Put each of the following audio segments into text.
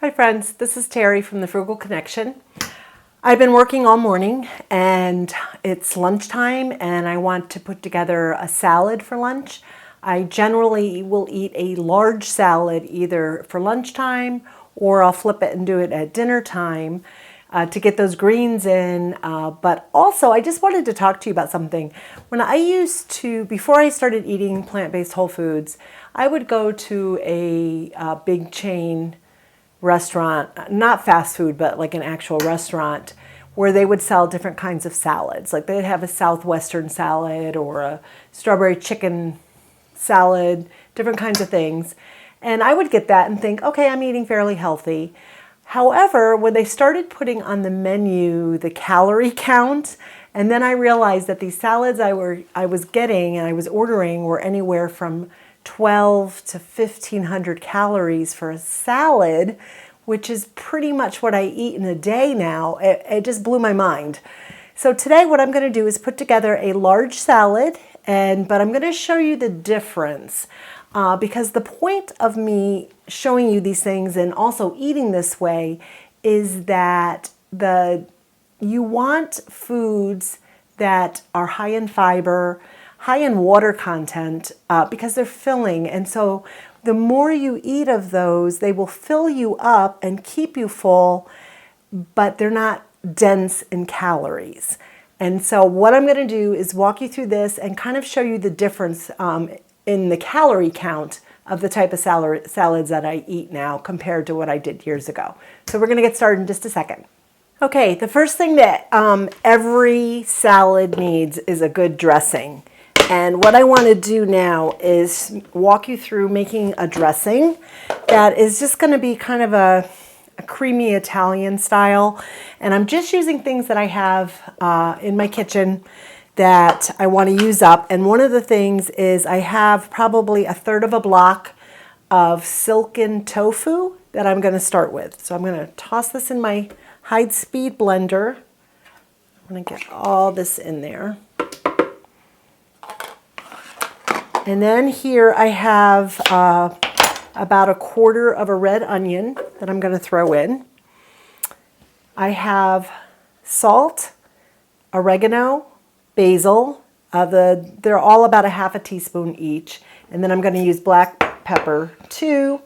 Hi friends, this is Terry from the Frugal Connection. I've been working all morning and it's lunchtime and I want to put together a salad for lunch. I generally will eat a large salad either for lunchtime or I'll flip it and do it at dinner time to get those greens in. But also I just wanted to talk to you about something. When I used to, before I started eating plant-based whole foods, I would go to a big chain restaurant, not fast food, but like an actual restaurant where they would sell different kinds of salads. Like they'd have a southwestern salad or a strawberry chicken salad, different kinds of things. And I would get that and think, okay, I'm eating fairly healthy. However, when they started putting on the menu the calorie count, and then I realized that these salads I was getting and I was ordering were anywhere from 12 to 1,500 calories for a salad, which is pretty much what I eat in a day now. It just blew my mind. So today what I'm going to do is put together a large salad, but I'm going to show you the difference because the point of me showing you these things and also eating this way is that you want foods that are high in fiber, high in water content because they're filling. And so the more you eat of those, they will fill you up and keep you full, but they're not dense in calories. And so what I'm going to do is walk you through this and kind of show you the difference in the calorie count of the type of salads that I eat now compared to what I did years ago. So we're going to get started in just a second. Okay, the first thing that every salad needs is a good dressing. And what I want to do now is walk you through making a dressing that is just going to be kind of a creamy Italian style. And I'm just using things that I have in my kitchen that I want to use up. And one of the things is I have probably a third of a block of silken tofu that I'm going to start with. So I'm going to toss this in my high-speed blender. I'm going to get all this in there. And then here I have about a quarter of a red onion that I'm going to throw in. I have salt, oregano, basil. They're all about a half a teaspoon each. And then I'm going to use black pepper too.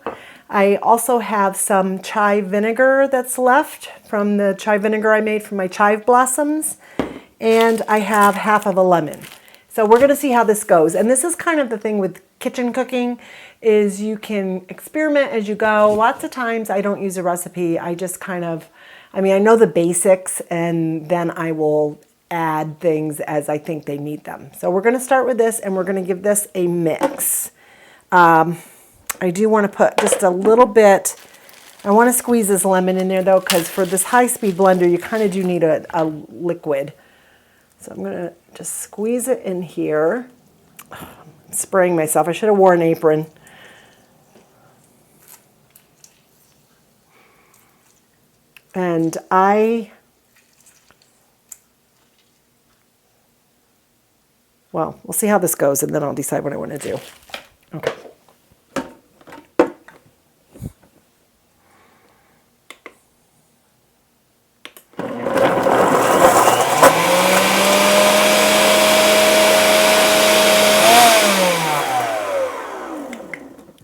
I also have some chive vinegar that's left from the chive vinegar I made from my chive blossoms. And I have half of a lemon. So we're going to see how this goes. And this is kind of the thing with kitchen cooking is you can experiment as you go. Lots of times I don't use a recipe. I just kind of, I know the basics and then I will add things as I think they need them. So we're going to start with this and we're going to give this a mix. I do want to put just a little bit, I want to squeeze this lemon in there though because for this high-speed blender you kind of do need a liquid. So I'm going to just squeeze it in here. I'm spraying myself. I should have worn an apron. And well, we'll see how this goes and then I'll decide what I want to do. Okay.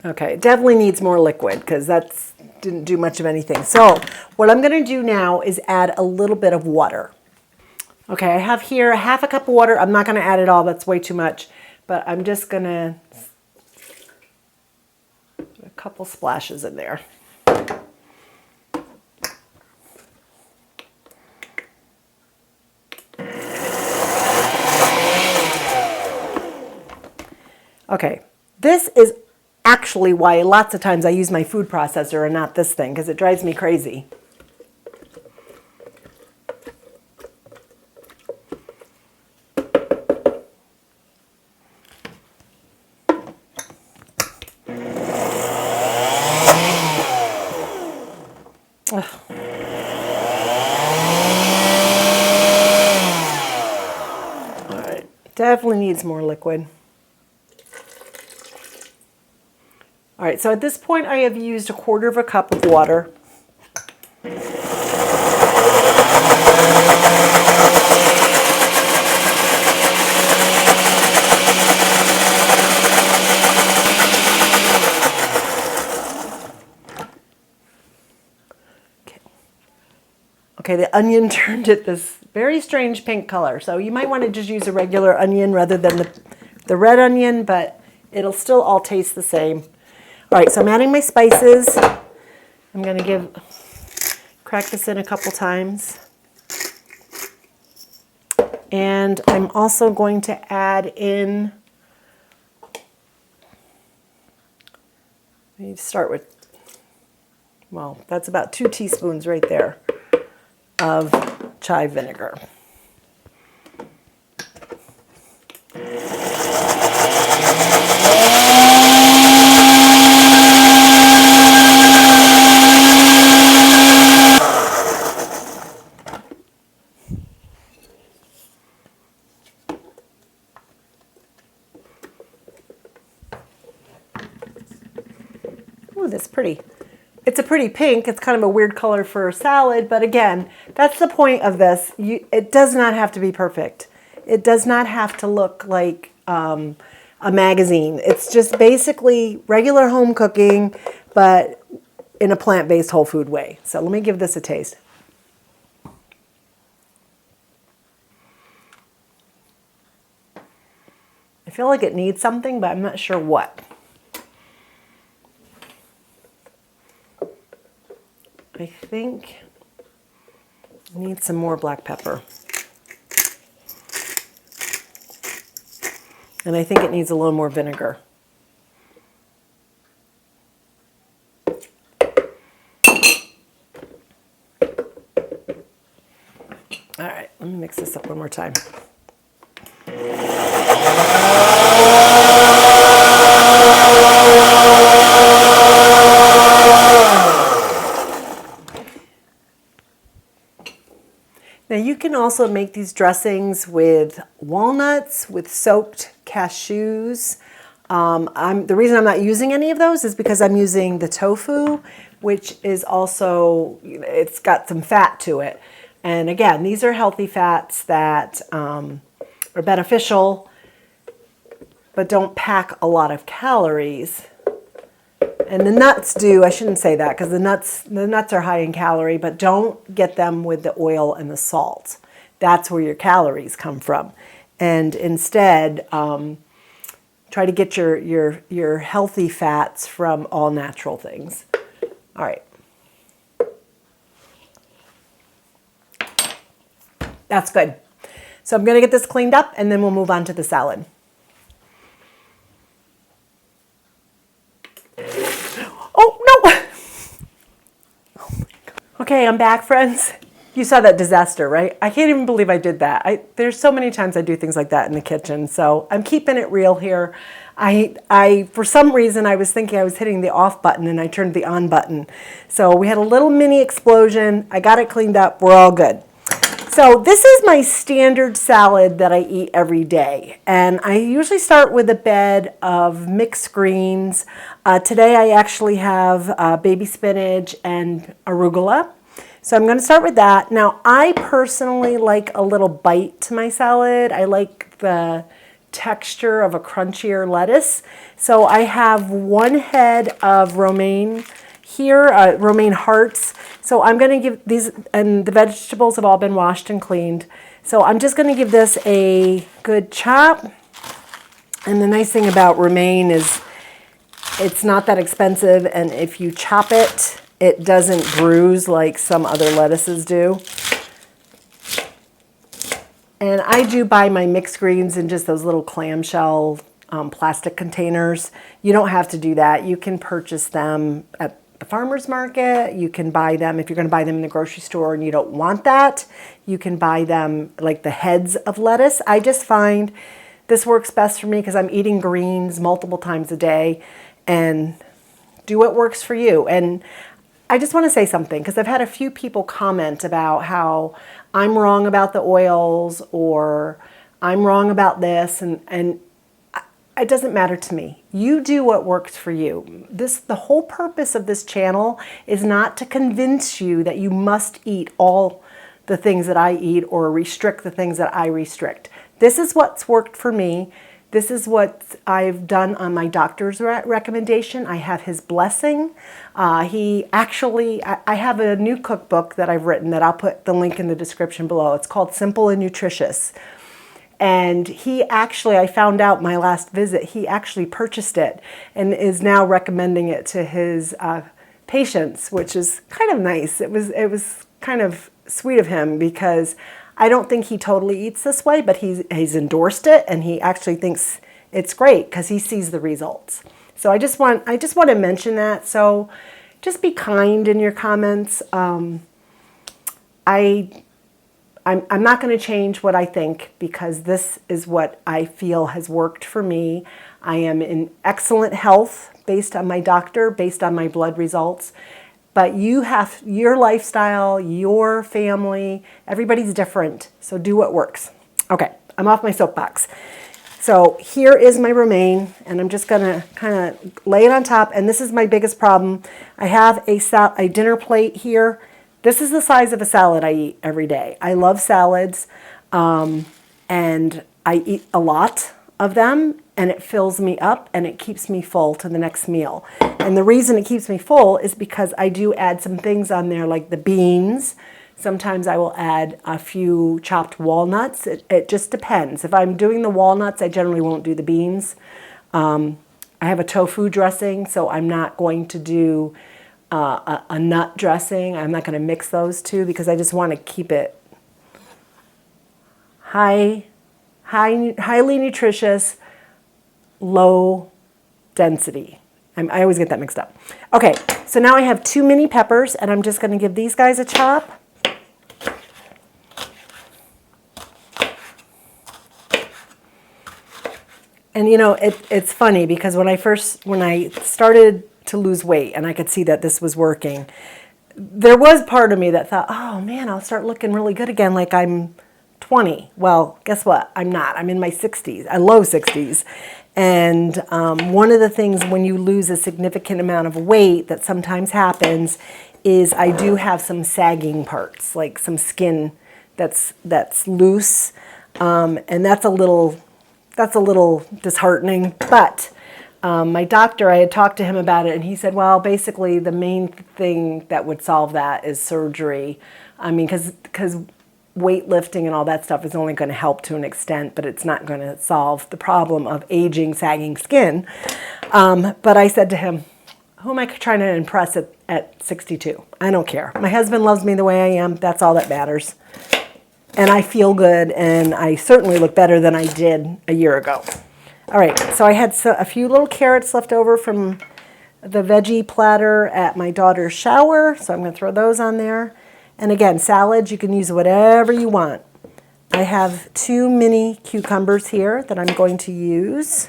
Okay, it definitely needs more liquid because that didn't do much of anything. So what I'm going to do now is add a little bit of water. Okay, I have here a half a cup of water. I'm not going to add it all. That's way too much. But I'm just going to put a couple splashes in there. Okay, this is actually why lots of times I use my food processor and not this thing because it drives me crazy. Ugh. All right, definitely needs more liquid. All right, so at this point I have used a quarter of a cup of water. Okay, the onion turned it this very strange pink color. So you might want to just use a regular onion rather than the red onion, but it'll still all taste the same. All right, so I'm adding my spices. I'm going to crack this in a couple times. And I'm also going to add in, let me start with, well, that's about 2 teaspoons right there of chive vinegar. Ooh, that's pretty. It's a pretty pink. It's kind of a weird color for a salad, but again, that's the point of this. It does not have to be perfect. It does not have to look like a magazine. It's just basically regular home cooking, but in a plant-based whole food way. So let me give this a taste. I feel like it needs something, but I'm not sure what. I think I need some more black pepper. And I think it needs a little more vinegar. All right, let me mix this up one more time. Now you can also make these dressings with walnuts, with soaked cashews. The reason I'm not using any of those is because I'm using the tofu, which is also, it's got some fat to it. And again, these are healthy fats that are beneficial, but don't pack a lot of calories. And the nuts do, I shouldn't say that because the nuts are high in calorie, but don't get them with the oil and the salt. That's where your calories come from. And instead, try to get your healthy fats from all natural things. All right. That's good. So I'm going to get this cleaned up and then we'll move on to the salad. Oh, no. Oh my God. Okay, I'm back, friends. You saw that disaster, right? I can't even believe I did that. There's so many times I do things like that in the kitchen, so I'm keeping it real here. For some reason, I was thinking I was hitting the off button and I turned the on button. So we had a little mini explosion. I got it cleaned up. We're all good. So this is my standard salad that I eat every day. And I usually start with a bed of mixed greens. Today I actually have baby spinach and arugula. So I'm going to start with that. Now I personally like a little bite to my salad. I like the texture of a crunchier lettuce. So I have 1 head of romaine here, romaine hearts. So I'm going to give these, and the vegetables have all been washed and cleaned. So I'm just going to give this a good chop. And the nice thing about romaine is it's not that expensive, and if you chop it, it doesn't bruise like some other lettuces do. And I do buy my mixed greens in just those little clamshell plastic containers. You don't have to do that. You can purchase them at the farmer's market. You can buy them, if you're going to buy them in the grocery store and you don't want that, you can buy them like the heads of lettuce. I just find this works best for me because I'm eating greens multiple times a day, and do what works for you. And I just want to say something because I've had a few people comment about how I'm wrong about the oils or I'm wrong about this, and it doesn't matter to me. You do what works for you. The whole purpose of this channel is not to convince you that you must eat all the things that I eat or restrict the things that I restrict. This is what's worked for me. This is what I've done on my doctor's recommendation. I have his blessing. He actually, I have a new cookbook that I've written that I'll put the link in the description below. It's called Simple and Nutritious. And he actually, I found out my last visit, he actually purchased it and is now recommending it to his patients, which is kind of nice. It was kind of sweet of him because I don't think he totally eats this way, but he's endorsed it and he actually thinks it's great because he sees the results. So I just want to mention that. So just be kind in your comments. I'm not going to change what I think because this is what I feel has worked for me. I am in excellent health based on my doctor, based on my blood results. But you have your lifestyle, your family, everybody's different. So do what works. Okay, I'm off my soapbox. So here is my romaine, and I'm just gonna kind of lay it on top. And this is my biggest problem. I have a dinner plate here. This is the size of a salad I eat every day. I love salads, and I eat a lot of them, and it fills me up and it keeps me full to the next meal. And the reason it keeps me full is because I do add some things on there like the beans. Sometimes I will add a few chopped walnuts. It just depends. If I'm doing the walnuts, I generally won't do the beans. I have a tofu dressing, so I'm not going to do a nut dressing. I'm not going to mix those two because I just want to keep it highly nutritious, low density. I always get that mixed up. Okay, so now I have 2 mini peppers, and I'm just going to give these guys a chop. And you know, it's funny because when I started to lose weight and I could see that this was working, there was part of me that thought, oh man, I'll start looking really good again like I'm 20. Well, guess what? I'm not. I'm in my 60s, low 60s. And one of the things when you lose a significant amount of weight that sometimes happens is I do have some sagging parts, like some skin that's loose, and that's a little disheartening. But my doctor, I had talked to him about it, and he said, well, basically the main thing that would solve that is surgery. I mean, because weightlifting and all that stuff is only going to help to an extent, but it's not going to solve the problem of aging, sagging skin. But I said to him, who am I trying to impress at 62? I don't care. My husband loves me the way I am. That's all that matters. And I feel good, and I certainly look better than I did a year ago. All right, so I had a few little carrots left over from the veggie platter at my daughter's shower, so I'm going to throw those on there. And again, salads, you can use whatever you want. I have 2 mini cucumbers here that I'm going to use.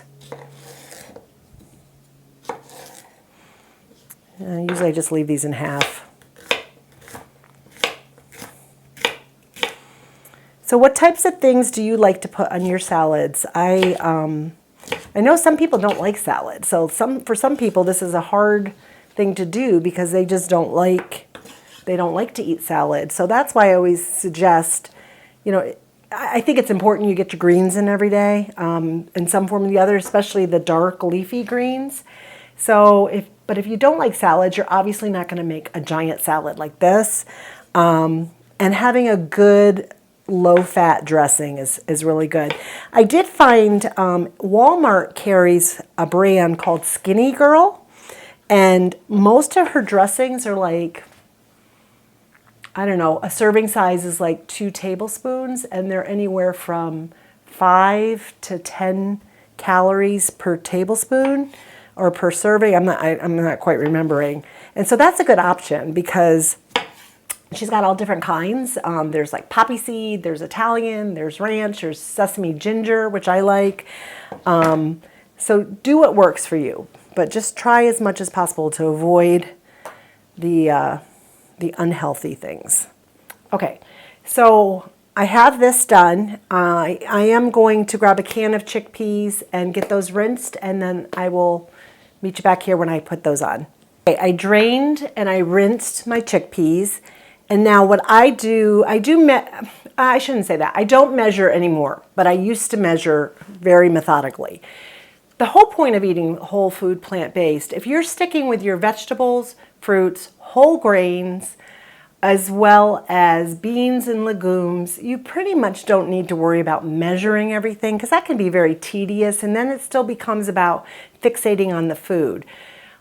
Usually I just leave these in half. So what types of things do you like to put on your salads? I know some people don't like salad. So for some people this is a hard thing to do because they just don't like to eat salad. So that's why I always suggest, you know, I think it's important you get your greens in every day, in some form or the other, especially the dark leafy greens. But if you don't like salad, you're obviously not going to make a giant salad like this. And having a good low-fat dressing is really good. I did find Walmart carries a brand called Skinny Girl, and most of her dressings are like, I don't know, a serving size is like 2 tablespoons, and they're anywhere from 5 to 10 calories per tablespoon or per serving. I'm not quite remembering. And so that's a good option because she's got all different kinds. There's like poppy seed, there's Italian, there's ranch, there's sesame ginger, which I like. So do what works for you, but just try as much as possible to avoid the unhealthy things. Okay, so I have this done. I am going to grab a can of chickpeas and get those rinsed, and then I will meet you back here when I put those on. Okay, I drained and I rinsed my chickpeas, And now what I do, I shouldn't say that. I don't measure anymore, but I used to measure very methodically. The whole point of eating whole food plant-based, if you're sticking with your vegetables, fruits, whole grains, as well as beans and legumes, you pretty much don't need to worry about measuring everything because that can be very tedious, and then it still becomes about fixating on the food.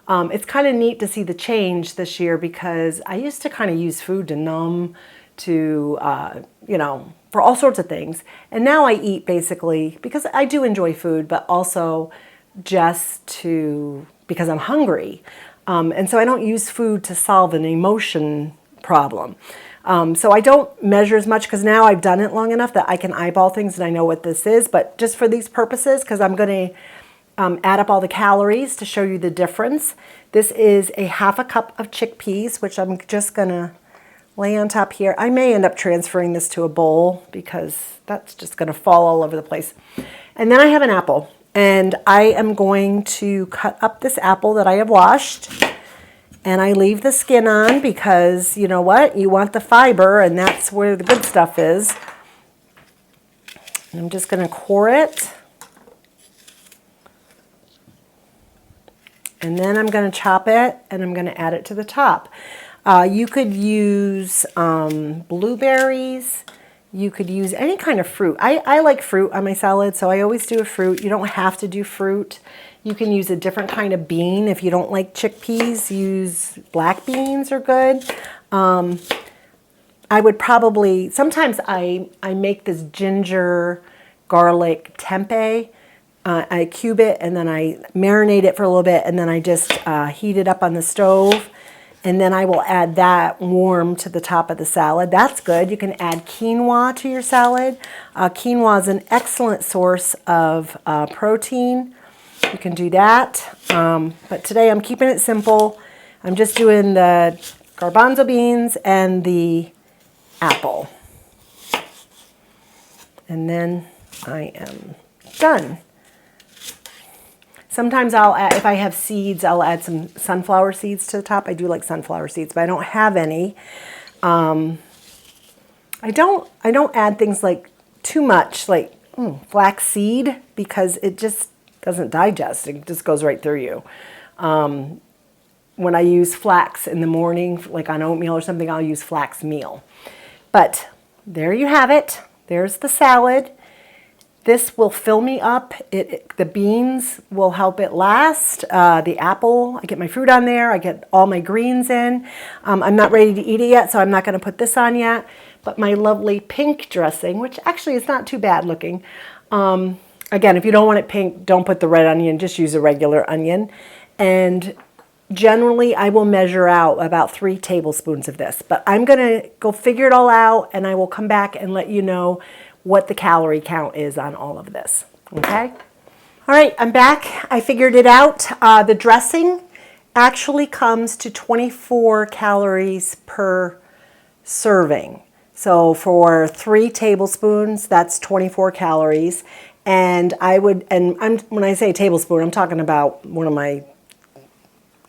It's kind of neat to see the change this year because I used to kind of use food to numb, to, for all sorts of things. And now I eat basically because I do enjoy food, but also because I'm hungry. And so I don't use food to solve an emotion problem. So I don't measure as much because now I've done it long enough that I can eyeball things and I know what this is. But just for these purposes, because I'm going to add up all the calories to show you the difference. This is a 1/2 cup of chickpeas, which I'm just going to lay on top here. I may end up transferring this to a bowl because that's just going to fall all over the place. And then I have an apple. And I am going to cut up this apple that I have washed. And I leave the skin on because, you know what? You want the fiber, and that's where the good stuff is. And I'm just going to core it. And then I'm going to chop it, and I'm going to add it to the top. You could use blueberries. You could use any kind of fruit. I like fruit on my salad, so I always do a fruit. You don't have to do fruit. You can use a different kind of bean. If you don't like chickpeas, use black beans are good. I would probably, sometimes I make this ginger garlic tempeh. I cube it and then I marinate it for a little bit and then I just heat it up on the stove. And then I will add that warm to the top of the salad. That's good. You can add quinoa to your salad. Quinoa is an excellent source of protein. You can do that. But today I'm keeping it simple. I'm just doing the garbanzo beans and the apple. And then I am done. Sometimes I'll add, if I have seeds, I'll add some sunflower seeds to the top. I do like sunflower seeds, but I don't have any. I don't add things like too much, like flax seed, because it just doesn't digest. It just goes right through you. When I use flax in the morning, like on oatmeal or something, I'll use flax meal. But there you have it. There's the salad. This will fill me up. The beans will help it last. The apple, I get my fruit on there. I get all my greens in. I'm not ready to eat it yet, so I'm not going to put this on yet. But my lovely pink dressing, which actually is not too bad looking. Again, if you don't want it pink, don't put the red onion. Just use a regular onion. And generally, I will measure out about 3 tablespoons of this. But I'm going to go figure it all out, and I will come back and let you know what the calorie count is on all of this, okay? All right, I'm back. I figured it out. The dressing actually comes to 24 calories per serving. So for 3 tablespoons, that's 24 calories. And when I say tablespoon, I'm talking about one of my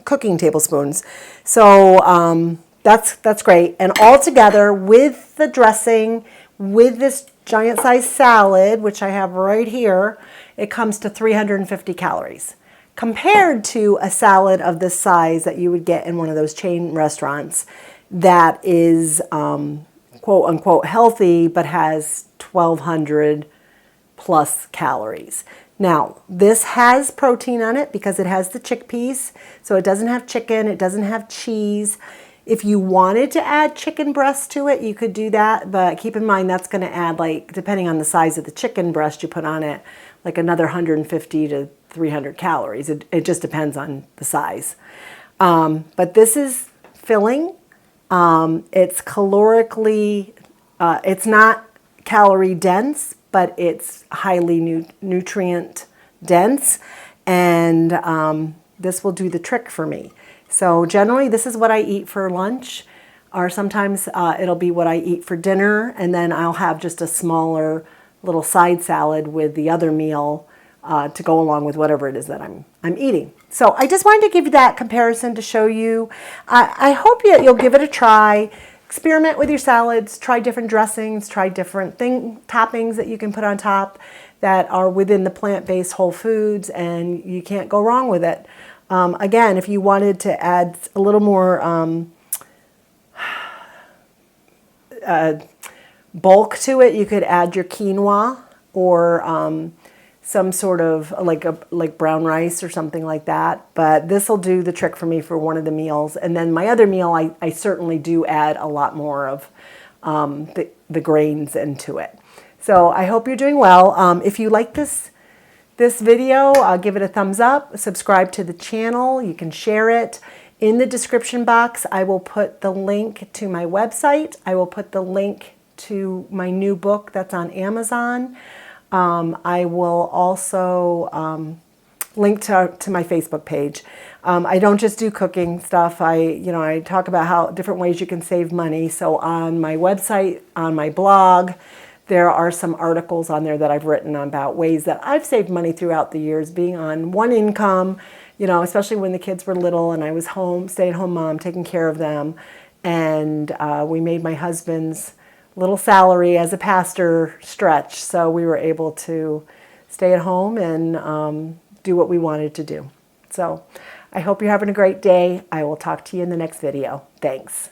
cooking tablespoons. So that's great. And all together with the dressing, with this giant size salad, which I have right here, it comes to 350 calories. Compared to a salad of this size that you would get in one of those chain restaurants that is quote unquote healthy but has 1,200 plus calories. Now, this has protein on it because it has the chickpeas, so it doesn't have chicken, it doesn't have cheese. If you wanted to add chicken breast to it, you could do that, but keep in mind that's going to add, like, depending on the size of the chicken breast you put on it, like another 150 to 300 calories. It just depends on the size. But this is filling. It's calorically, it's not calorie dense, but it's highly nutrient dense, and this will do the trick for me. So generally, this is what I eat for lunch, or sometimes it'll be what I eat for dinner, and then I'll have just a smaller little side salad with the other meal to go along with whatever it is that I'm eating. So I just wanted to give you that comparison to show you. I hope you'll give it a try. experiment with your salads, try different dressings, try different toppings that you can put on top that are within the plant-based whole foods, and you can't go wrong with it. Again, if you wanted to add a little more bulk to it, you could add your quinoa or some sort of like brown rice or something like that. But this will do the trick for me for one of the meals. And then my other meal, I certainly do add a lot more of the grains into it. So I hope you're doing well. If you like this video, give it a thumbs up, subscribe to the channel, you can share it. In the description box, I will put the link to my website. I will put the link to my new book that's on Amazon. I will also link to my Facebook page. I don't just do cooking stuff. I talk about how different ways you can save money. So on my website, on my blog, there are some articles on there that I've written about ways that I've saved money throughout the years, being on one income, especially when the kids were little and I was home, stay-at-home mom, taking care of them. And we made my husband's little salary as a pastor stretch. So we were able to stay at home and do what we wanted to do. So I hope you're having a great day. I will talk to you in the next video. Thanks.